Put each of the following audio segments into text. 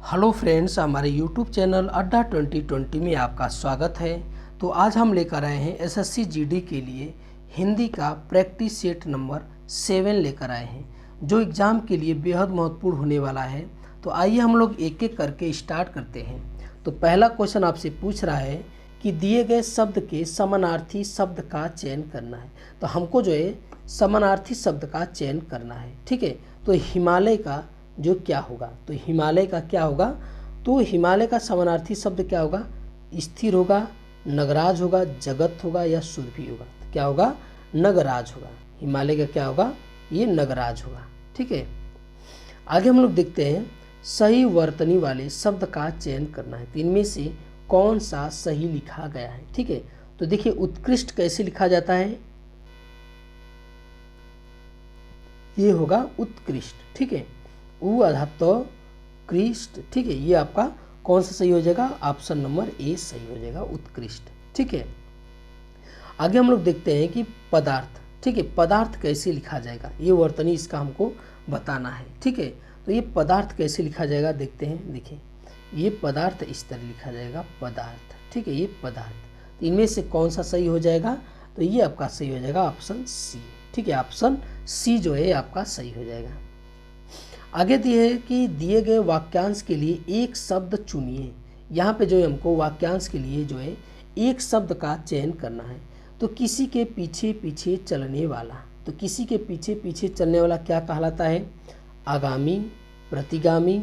Hello friends, हमारे YouTube channel अड्डा 2020 में आपका स्वागत है। तो आज हम लेकर आए हैं एसएससी जीडी के लिए हिंदी का प्रैक्टिस सेट नंबर 7 लेकर आए हैं, जो एग्ज़ाम के लिए बेहद महत्वपूर्ण होने वाला है। तो आइए हम लोग एक एक करके स्टार्ट करते हैं। तो पहला क्वेश्चन आपसे पूछ रहा है कि दिए गए शब्द के समानार्थी शब्द का चयन करना है। तो हमको जो है समानार्थी शब्द का चयन करना है, ठीक है। तो हिमालय का जो क्या होगा, तो हिमालय का क्या होगा, तो हिमालय का समानार्थी शब्द क्या होगा, स्थिर होगा, नगराज होगा, जगत होगा या सुरभि होगा। तो क्या होगा, नगराज होगा। हिमालय का क्या होगा, ये नगराज होगा, ठीक है। आगे हम लोग देखते हैं सही वर्तनी वाले शब्द का चयन करना है। तो इनमें से कौन सा सही लिखा गया है, ठीक है। तो देखिए उत्कृष्ट कैसे लिखा जाता है, ये होगा उत्कृष्ट, ठीक है। उ अधात कृष्ट, ठीक है। ये आपका कौन सा सही हो जाएगा, ऑप्शन नंबर ए सही हो जाएगा, उत्कृष्ट, ठीक है। आगे हम लोग देखते हैं कि पदार्थ, ठीक है। पदार्थ कैसे लिखा जाएगा, ये वर्तनी इसका हमको बताना है, ठीक है। तो ये पदार्थ कैसे लिखा जाएगा देखते हैं। देखिए ये पदार्थ इस तरह लिखा जाएगा, पदार्थ, ठीक है। ये पदार्थ, तो इनमें से कौन सा सही हो जाएगा, तो ये आपका सही हो जाएगा ऑप्शन सी, ठीक है। ऑप्शन सी जो है आपका सही हो जाएगा। आगे दिए है कि दिए गए वाक्यांश के लिए एक शब्द चुनिए। यहाँ पे जो है हमको वाक्यांश के लिए जो है एक शब्द का चयन करना है। तो किसी के पीछे पीछे चलने वाला, तो किसी के पीछे पीछे चलने वाला क्या कहलाता है, आगामी, प्रतिगामी,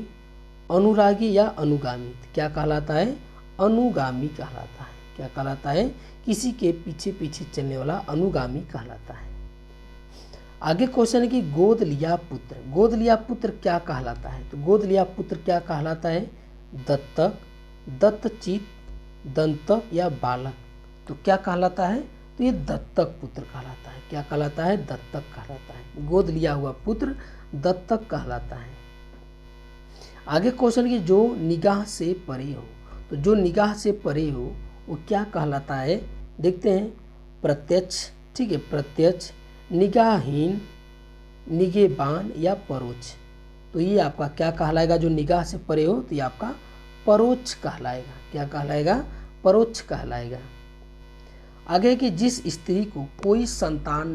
अनुरागी या अनुगामी। तो क्या कहलाता है, अनुगामी कहलाता है। क्या कहलाता है, किसी के पीछे पीछे चलने वाला अनुगामी कहलाता है। आगे क्वेश्चन है कि गोद लिया पुत्र, गोद लिया पुत्र क्या कहलाता है। तो गोद लिया पुत्र क्या कहलाता है, दत्तक, दत्तचित, दंतक या बालक। तो क्या कहलाता है, तो ये दत्तक पुत्र कहलाता है। क्या कहलाता है, दत्तक कहलाता है। गोद लिया हुआ पुत्र दत्तक कहलाता है। आगे क्वेश्चन कि जो निगाह से परे हो, तो जो निगाह से परे हो वो क्या कहलाता है, देखते हैं। प्रत्यक्ष, ठीक है, प्रत्यक्ष, निगाहहीन, निगेबान या परोक्ष। तो ये आपका क्या कहलाएगा, जो निगाह से परे हो तो ये आपका परोक्ष कहलाएगा। क्या कहलाएगा, परोक्ष कहलाएगा। आगे कि जिस स्त्री को कोई संतान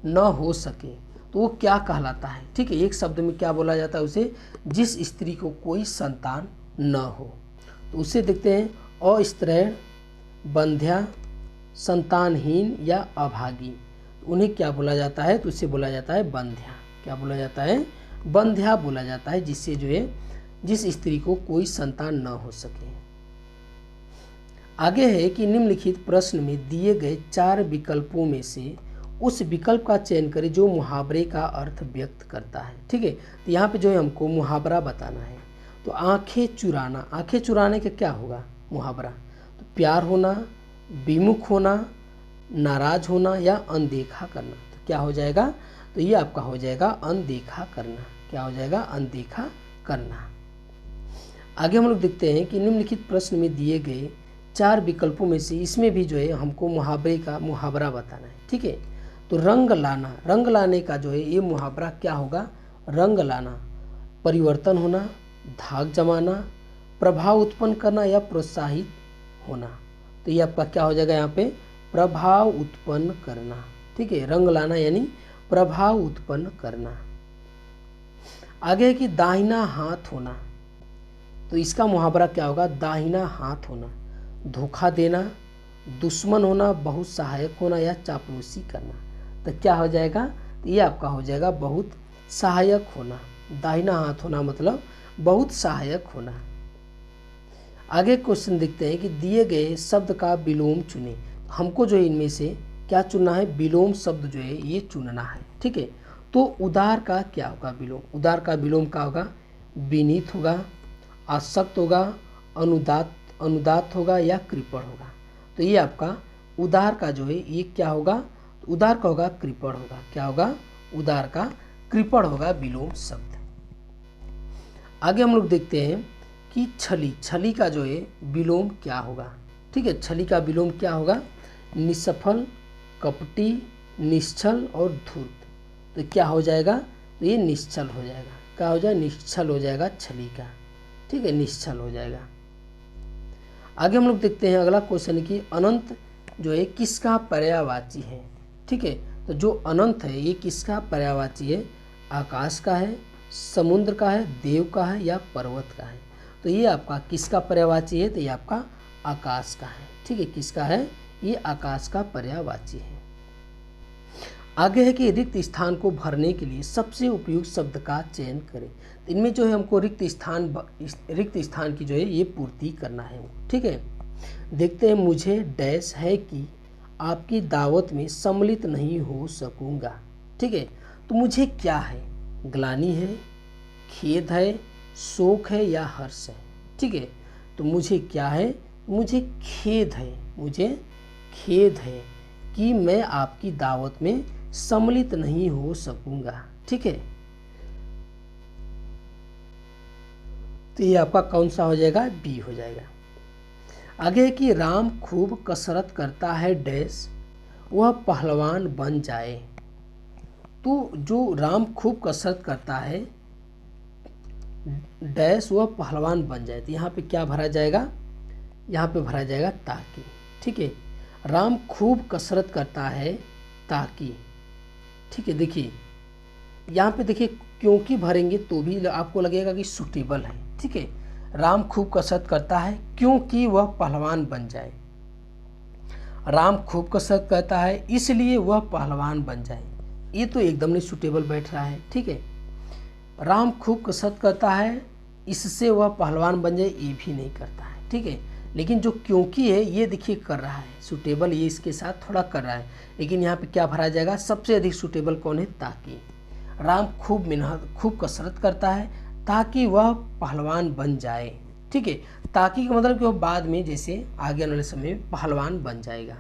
न हो सके, तो वो क्या कहलाता है, ठीक है। एक शब्द में क्या बोला जाता है उसे, जिस स्त्री को कोई संतान न हो। तो उसे देखते हैं, अस्त्रैण, बंध्या, संतानहीन या अभागी। उन्हें क्या बोला जाता है, तो उसे बोला जाता है बंध्या। क्या बोला जाता है, बंध्या बोला जाता है, जिससे जो है जिस स्त्री को कोई संतान न हो सके। आगे है कि निम्नलिखित प्रश्न में दिए गए 4 विकल्पों में से उस विकल्प का चयन करें जो मुहावरे का अर्थ व्यक्त करता है, ठीक है। तो यहाँ पे जो है हमको मुहावरा बताना है। तो आंखें चुराना, आंखें चुराने का क्या होगा मुहावरा, तो प्यार होना, विमुख होना, नाराज होना या अनदेखा करना। तो क्या हो जाएगा, तो ये आपका हो जाएगा अनदेखा करना। क्या हो जाएगा, अनदेखा करना। आगे हम लोग देखते हैं कि निम्नलिखित प्रश्न में दिए गए 4 विकल्पों में से इसमें भी जो है हमको मुहावरे का मुहावरा बताना है, ठीक है। तो रंग लाना, रंग लाने का जो है ये मुहावरा क्या होगा, रंग लाना, परिवर्तन होना, धाक जमाना, प्रभाव उत्पन्न करना या प्रोत्साहित होना। तो ये आपका क्या हो जाएगा, यहाँ पे प्रभाव उत्पन्न करना, ठीक है। रंग लाना यानी प्रभाव उत्पन्न करना। आगे है कि दाहिना हाथ होना, तो इसका मुहावरा क्या होगा, दाहिना हाथ होना, धोखा देना, दुश्मन होना, बहुत सहायक होना या चापलूसी करना। तो क्या हो जाएगा, तो ये आपका हो जाएगा बहुत सहायक होना। दाहिना हाथ होना मतलब बहुत सहायक होना। आगे क्वेश्चन देखते हैं कि दिए गए शब्द का विलोम चुने। हमको जो है इनमें से क्या चुनना है, विलोम शब्द जो है ये चुनना है, ठीक है। तो उदार का क्या होगा विलोम, उदार का विलोम क्या होगा, विनीत होगा, आसक्त होगा, अनुदात होगा या कृपण होगा। तो ये आपका उदार का जो है ये क्या होगा, तो उदार का होगा कृपण होगा। क्या होगा, उदार का कृपण होगा विलोम शब्द। आगे हम लोग देखते हैं कि छली, छली का जो है विलोम क्या होगा, ठीक है। छली का विलोम क्या होगा, निष्फल, कपटी, निश्चल और धूर्त। तो क्या हो जाएगा, तो ये निश्चल हो जाएगा। क्या हो जाएगा, निश्चल हो जाएगा छली का, ठीक है, निश्चल हो जाएगा। आगे हम लोग देखते हैं अगला क्वेश्चन की अनंत जो है किसका पर्यायवाची है। ठीक है, तो जो अनंत है ये किसका पर्यायवाची है? आकाश का है, समुद्र का है, देव का है या पर्वत का है? तो ये आपका किसका पर्यायवाची है? तो ये आपका आकाश का है। ठीक है, किसका है? ये आकाश का पर्यायवाची है। आगे है कि रिक्त स्थान को भरने के लिए सबसे उपयुक्त शब्द का चयन करें। तो इनमें जो है हमको रिक्त स्थान की जो है ये पूर्ति करना है। ठीक है, देखते हैं। मुझे डैश है कि आपकी दावत में सम्मिलित नहीं हो सकूंगा। ठीक है, तो मुझे क्या है? ग्लानि है, खेद है, शोक है या हर्ष है? ठीक है, तो मुझे क्या है? मुझे खेद है। मुझे खेद है कि मैं आपकी दावत में सम्मिलित नहीं हो सकूंगा। ठीक है, तो ये आपका कौन सा हो जाएगा? बी हो जाएगा। आगे है कि राम खूब कसरत करता है डैश वह पहलवान बन जाए। तो जो राम खूब कसरत करता है डैश वह पहलवान बन जाए, तो यहाँ पे क्या भरा जाएगा? यहाँ पे भरा जाएगा ताकि। ठीक है, राम खूब कसरत करता है ताकि। ठीक है, देखिए यहाँ पे देखिए क्योंकि भरेंगे तो भी आपको लगेगा कि सूटेबल है। ठीक है, राम खूब कसरत करता है क्योंकि वह पहलवान बन जाए। राम खूब कसरत करता है इसलिए वह पहलवान बन जाए, ये तो एकदम नहीं सूटेबल बैठ रहा है। ठीक है, राम खूब कसरत करता है इससे वह पहलवान बन जाए, ये भी नहीं करता है। ठीक है, लेकिन जो क्योंकि है ये देखिए कर रहा है, सूटेबल ये इसके साथ थोड़ा कर रहा है। लेकिन यहाँ पे क्या भरा जाएगा? सबसे अधिक सूटेबल कौन है? ताकि। राम खूब कसरत करता है ताकि वह पहलवान बन जाए। ठीक है, ताकि का मतलब कि वो बाद में जैसे आगे आने वाले समय में पहलवान बन जाएगा।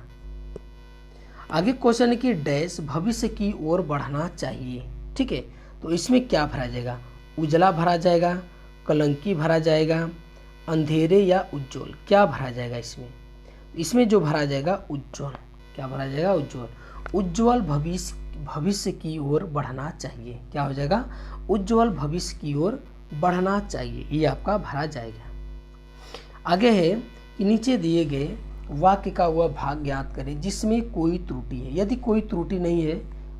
आगे क्वेश्चन है कि डैश भविष्य की ओर बढ़ना चाहिए। ठीक है, तो इसमें क्या भरा जाएगा? उजला भरा जाएगा, कलंकी भरा जाएगा, अंधेरे या उज्जवल? क्या भरा जाएगा इसमें? इसमें जो भरा जाएगा उज्जवल। क्या भरा जाएगा? उज्जवल। उज्जवल भविष्य की ओर बढ़ना चाहिए। क्या हो जाएगा? उज्जवल भविष्य की ओर बढ़ना चाहिए, ये आपका भरा जाएगा। आगे है कि नीचे दिए गए वाक्य का वह भाग ज्ञात करें जिसमें कोई त्रुटि है। यदि कोई त्रुटि नहीं है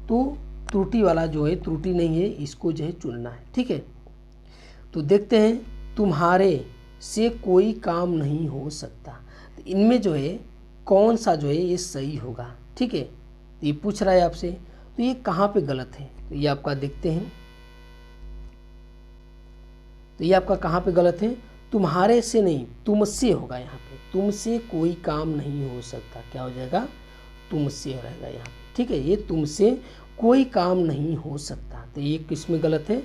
तो त्रुटि वाला जो है, त्रुटि नहीं है इसको जो है चुनना है। ठीक है, तो देखते हैं। तुम्हारे से कोई काम नहीं हो सकता, तो इनमें जो है कौन सा जो है ये सही होगा? ठीक है, तो ये पूछ रहा है आपसे, तो ये कहाँ पे गलत है? तो ये आपका देखते हैं, तो ये आपका कहाँ पे गलत है? तुम्हारे से नहीं, तुमसे होगा यहाँ पे। तुमसे कोई काम नहीं हो सकता, क्या हो जाएगा? तुमसे रहेगा यहाँ पे। ठीक है, ये तुमसे कोई काम नहीं हो सकता, तो ये किस में गलत है?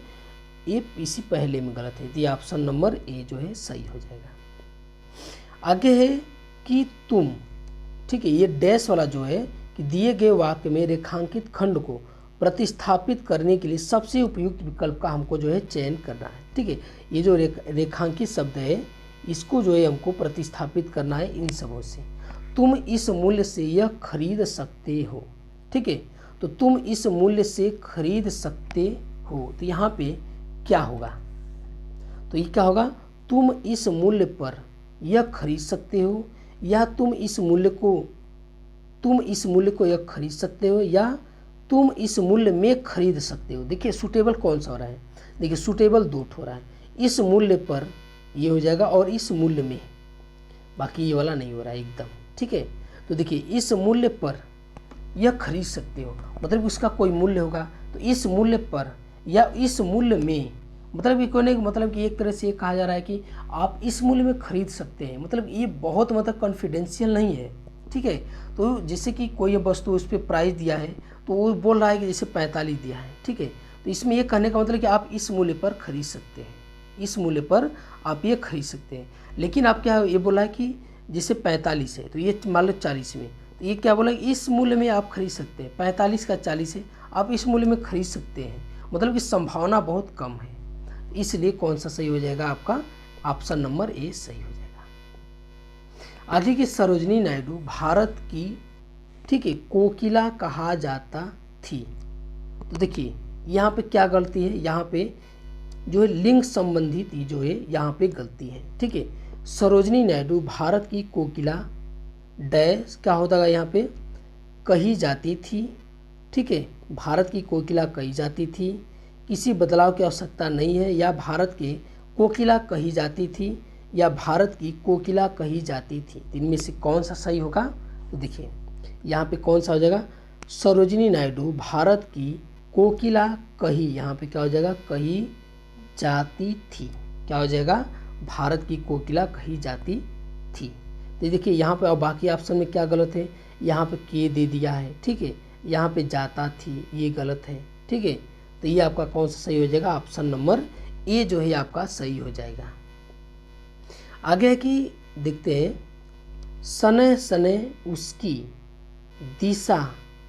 ये इसी पहले में गलत है, तो ये ऑप्शन नंबर ए जो है सही हो जाएगा। आगे है कि तुम। ठीक है, ये डैश वाला जो है कि दिए गए वाक्य में रेखांकित खंड को प्रतिस्थापित करने के लिए सबसे उपयुक्त विकल्प का हमको जो है चयन करना है। ठीक है, ये जो रेखांकित शब्द है इसको जो है हमको प्रतिस्थापित करना है इन सबों से। तुम इस मूल्य से यह खरीद सकते हो। ठीक है, तो तुम इस मूल्य से खरीद सकते हो, तो यहाँ पे क्या होगा? तो ये क्या होगा? तुम इस मूल्य पर यह खरीद सकते हो, या तुम इस मूल्य को यह खरीद सकते हो, या तुम इस मूल्य में खरीद सकते हो। देखिए सूटेबल कौन सा हो रहा है? देखिए सूटेबल दो हो रहा है, इस मूल्य पर ये हो जाएगा और इस मूल्य में, बाकी ये वाला नहीं हो रहा है एकदम। ठीक है, तो देखिए इस मूल्य पर यह खरीद सकते हो मतलब उसका कोई मूल्य होगा, तो इस मूल्य पर या इस मूल्य में, मतलब ये कोई मतलब कि एक तरह से ये कहा जा रहा है कि आप इस मूल्य में खरीद सकते हैं। मतलब ये बहुत मतलब कॉन्फिडेंशियल नहीं है। ठीक है, तो जैसे कि कोई वस्तु उस पर प्राइस दिया है तो वो बोल रहा है कि जैसे 45 दिया है। ठीक है, तो इसमें ये कहने का मतलब कि आप इस मूल्य पर खरीद सकते हैं, इस मूल्य पर आप ये खरीद सकते हैं। लेकिन आप क्या ये बोला है कि जैसे 45 है तो ये मान लो 40 में, तो ये क्या बोला इस मूल्य में आप खरीद सकते हैं। 45 का 40 है, आप इस मूल्य में खरीद सकते हैं, मतलब कि संभावना बहुत कम है। इसलिए कौन सा सही हो जाएगा? आपका ऑप्शन नंबर ए सही हो जाएगा। आगे की सरोजिनी नायडू भारत की, ठीक है, कोकिला कहा जाता थी। तो देखिए यहाँ पे क्या गलती है? यहाँ पे जो है लिंग संबंधित ये जो है यहाँ पे गलती है, ठीक है। सरोजनी नायडू भारत की कोकिला डैश क्या होता है यहाँ पे कही जाती थी, ठीक है। भारत की कोकिला कही जाती थी, किसी बदलाव की आवश्यकता नहीं है, या भारत के कोकिला कही जाती थी, या भारत की कोकिला कही जाती थी। इनमें से कौन सा सही होगा? तो देखिए यहाँ पे कौन सा हो जाएगा, सरोजिनी नायडू भारत की कोकिला कही, यहाँ पे क्या हो जाएगा कही जाती थी, क्या हो जाएगा भारत की कोकिला कही जाती थी। तो देखिए यहाँ पे और बाकी ऑप्शन में क्या गलत है, यहाँ पे के दे दिया है, ठीक है, यहाँ पे जाता थी ये गलत है, ठीक है। तो ये आपका कौन सा सही हो जाएगा, ऑप्शन नंबर ए जो है आपका सही हो जाएगा। आगे है कि देखते हैं, सने सने उसकी दिशा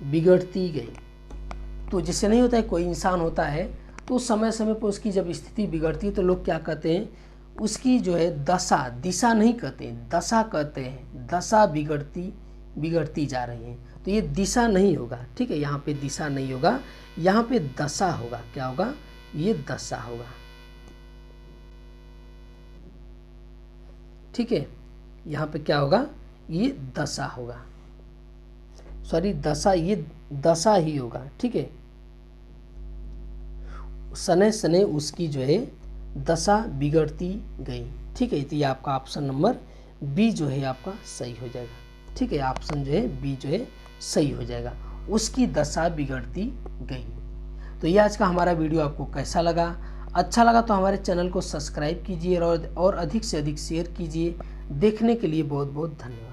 बिगड़ती गई। तो जिससे नहीं होता है, कोई इंसान होता है तो समय समय पर उसकी जब स्थिति बिगड़ती है तो लोग क्या कहते हैं, उसकी जो है दशा, दिशा नहीं कहते हैं, दशा कहते हैं, दशा बिगड़ती जा रही है। तो ये दिशा नहीं होगा, ठीक है, यहाँ पे दिशा नहीं होगा, यहाँ पे दशा होगा। क्या होगा, ये दशा होगा, ठीक है। यहाँ पे क्या होगा, ये दशा होगा, सॉरी दशा, ये दशा ही होगा, ठीक है। सने सने उसकी जो है दशा बिगड़ती गई, ठीक है। तो ये आपका ऑप्शन नंबर बी जो है आपका सही हो जाएगा, ठीक है। ऑप्शन जो है बी जो है सही हो जाएगा, उसकी दशा बिगड़ती गई। तो ये आज का हमारा वीडियो आपको कैसा लगा? अच्छा लगा तो हमारे चैनल को सब्सक्राइब कीजिए और अधिक से अधिक शेयर कीजिए। देखने के लिए बहुत बहुत धन्यवाद।